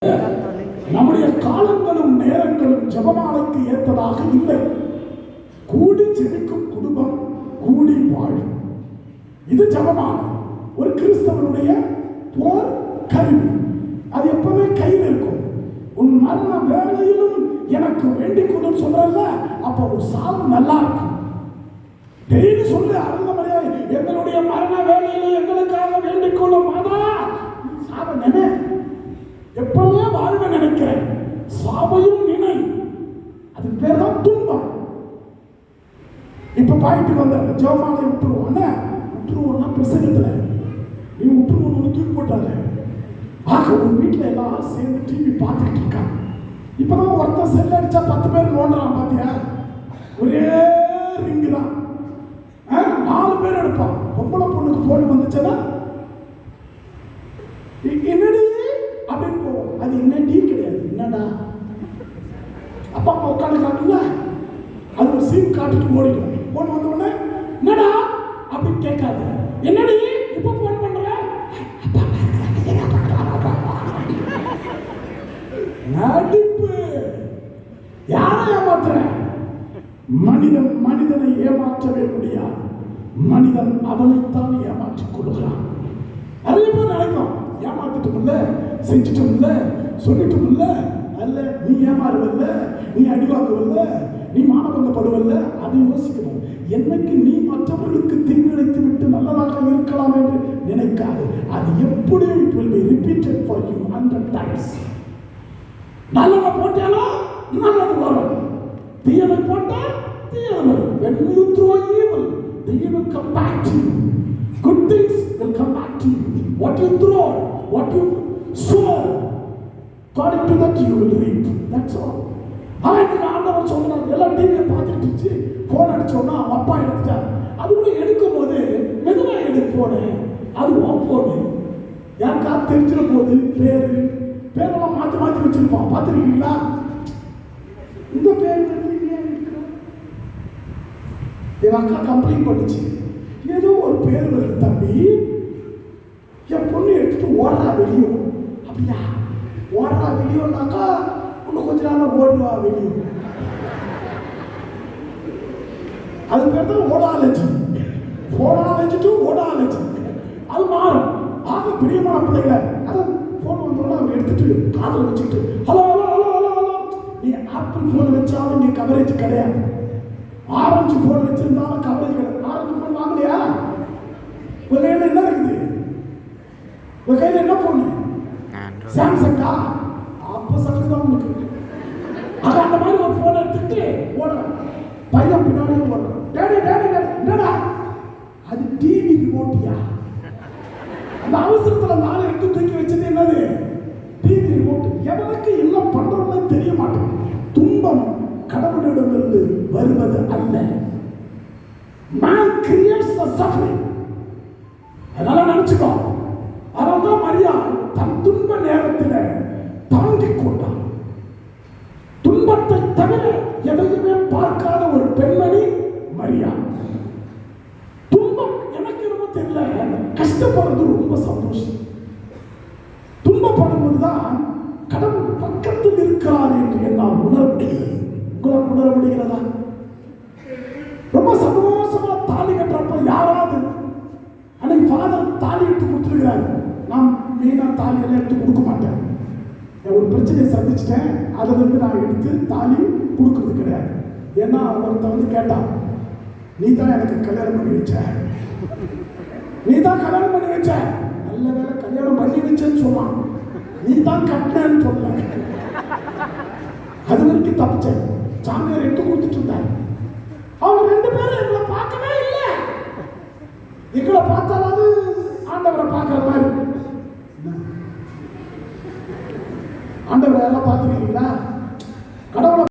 நம்முடைய காலங்களும் நேரங்களும் ஜெபமாலைக்கு ஏற்பதாக இல்லை. கூடி ஜெபிக்கும் குடும்பம் கூடி வாழும். இது ஜெபமாலை, ஒரு கிறிஸ்தவனுடைய போர் கருவி. அது எப்பவுமே கையில் இருக்கும். உன் மரண வேலையிலும் எனக்கு வேண்டிக் கொண்டு சொல்றல்ல, அப்ப ஒரு சாவு நல்லா இருக்கும். டெய்லி சொல்லு, அந்த மாதிரியா எங்களுடைய மரண வேலையில எங்களுக்காக வேண்டிக் கொள்ளும். அதான் சாவ நினை, எப்பவுமே வாழ்வ நினைக்கிறேன், சாவையும் நினை. அது பேர் தான் துன்பம். இப்ப பாயிட்டு வந்த ஜெபமாலை விட்டுருவோம்னா பிரசங்கத்துல நீ விட்டுருவோம் தூக்கி போட்டாங்க. ஆக ஒரு வீட்டுல எல்லாரும் சேர்ந்து டிவி பார்த்துக்கிட்டு இருக்காங்க. இப்பதான் ஒருத்தன் செல் அடிச்சா 10 பேர் நோண்டுறான். பாத்தியா, ஒரே ரிங்கு தான், 4 பேர் எடுப்பான். பொம்பளை பொண்ணுக்கு போன் வந்துச்சுன்னா என்னடி அப்படின்னு போவோம். அது என்னடி கிடையாது, என்னடா அப்பா அம்மா உட்காந்துக்காங்கல்ல, அது ஒரு சீன் காட்டுட்டு ஓடிடும். போன் வந்த உடனே என்னடா அப்படின்னு கேட்காது. என்னடி இப்ப போன் பண்ற, நடிப்பு. யாரை ஏமாத்துற? மனிதனை ஏமாற்றவே முடியாது. மனிதன் அவனைத்தான் ஏமாற்றிக் கொள்கிறான். நிறைய பேர் நினைக்கும், ஏமாத்திட்டோம்ல, செஞ்சிட்டோம்ல, சொல்லிட்டோம்ல, அல்ல நீ ஏமாறுவல்ல, நீ அடிவாங்குவல்ல, நீ மானபங்கப்படுவல்ல. அதை யோசிக்கணும். என்னைக்கு நீ மற்றவர்களுக்கு தீங்கிழைத்து விட்டு நல்லதாக இருக்கலாம் என்று நினைக்காது. அது எப்படி it will be repeated for you 100 times. நல்லதை போட்டாலும் நல்லது வரும், தீயதை போட்டா தீயது வரும். When you throw evil, the evil come back to you. Good things will come back to you. What you throw, what you sow, according to that you will reap. That's all. ஆண்டவர் சொல்றாரு, எல்லாம் டிவியை பார்த்துட்டு இருந்துச்சு, phone அடிச்சோன்னா அப்பா எடுத்துட்டார். அது கூட எடுக்கும் போது மெதுவா எடுத்து போனேன், அது போனு யாருக்கா தெரிஞ்சிட போது. பேரெல்லாம் மாத்தி வச்சிருப்பான். பார்த்துருக்கீங்களா? இந்த பேர் என் அக்கா கம்ப்ளைண்ட் பண்ணிச்சு, ஏதோ ஒரு பேர் வருது தம்பி, என் பொண்ணு எடுத்துட்டு ஓடுறா வெளியோ. அப்படியா, ஓடுறா வெளியோன்னாக்கா இன்னும் கொஞ்ச நாள் ஓடுவா வெளியோ. அது பேர் தான் ஓடாலஜி. டு ஓடாலஜி அது மாறும். ஆக பிரியமான பிள்ளைகளை அதான் போன் வந்தோம்னா அவங்க எடுத்துட்டு காதல் வச்சுட்டு hello hello hello hello hello. நீ ஆப்பிள் போன் வச்சாலும் இங்கே கவரேஜ் கிடையாது. ஆரஞ்சு போன் வச்சிருந்தாலும் கவரேஜ் கிடையாது. ஆரஞ்சு போன் வாங்கலையா? உங்க கையில் என்ன இருக்குது? உங்க கையில் என்ன போன்? சாம்சங்கா? அப்ப சங்கதான் உங்களுக்கு. ஆக அந்த மாதிரி ஒரு போன் எடுத்துட்டு ஓடுறேன், பையன் பின்னாடியே ஓடுறேன். டேடி என்னடா அது? டிவி ரிமோட்டியா? அந்த அவசரத்துல நாளை எடுத்து தூக்கி வச்சது என்னது? TV remote. எவனுக்கு என்ன பண்றோம்னு தெரிய மாட்டேன். துன்பம் கடவுளிடமிருந்து வருவது அல்ல. Man creates the suffering. அதனால நினைச்சுக்கோ. அதனால்தான் மரியா தன் துன்ப நேரத்தில் தாங்கிக் கொண்டான். துன்பத்தை தவிர எதையுமே பார்க்காத ஒரு பெண்மணி மரியா. துன்பம் எனக்கு ரொம்ப தெரியல, கஷ்டப்படுறது ரொம்ப சந்தோஷம். துன்பப்படும் போதுதான் கடவுள் பக்கத்தில் இருக்கிறார் என்று என்னால் உணர முடிகிறது. உங்களுக்கு உணர முடிகிறதா? ரொம்ப சந்தோஷமா தாலி கட்டுறப்ப யாராவது அன்னைக்கு ஃபாதர் தாலி எடுத்து கொடுத்துருக்கிறாரு. நான் மெயினா தாலி எல்லாம் எடுத்து கொடுக்க மாட்டேன். ஒரு பிரச்சனையை சந்திச்சிட்டேன், அதிலிருந்து நான் எடுத்து தாலி கொடுக்கறது கிடையாது. ஏன்னா ஒருத்த வந்து கேட்டான், நீ தான் எனக்கு கல்யாணம் பண்ணி வச்ச, நீ தான் கல்யாணம் பண்ணி வச்ச. நல்ல வேலை கல்யாணம் பண்ணி வச்சேன்னு சொன்னான், நீ தான் கட்டினேன்னு சொல்ல. அது வரைக்கும் தப்பிச்சேன். சாமியார் எடுத்து கொடுத்துட்டு இருந்தார். அவங்க 2 பேரும் எங்களை பார்க்கவே இல்லை. எங்களை பார்த்தாலாவது ஆண்டவரை பார்க்கற மாதிரி. ஆண்டவரை எல்லாம் பார்த்துருக்கீங்களா? கடவுளை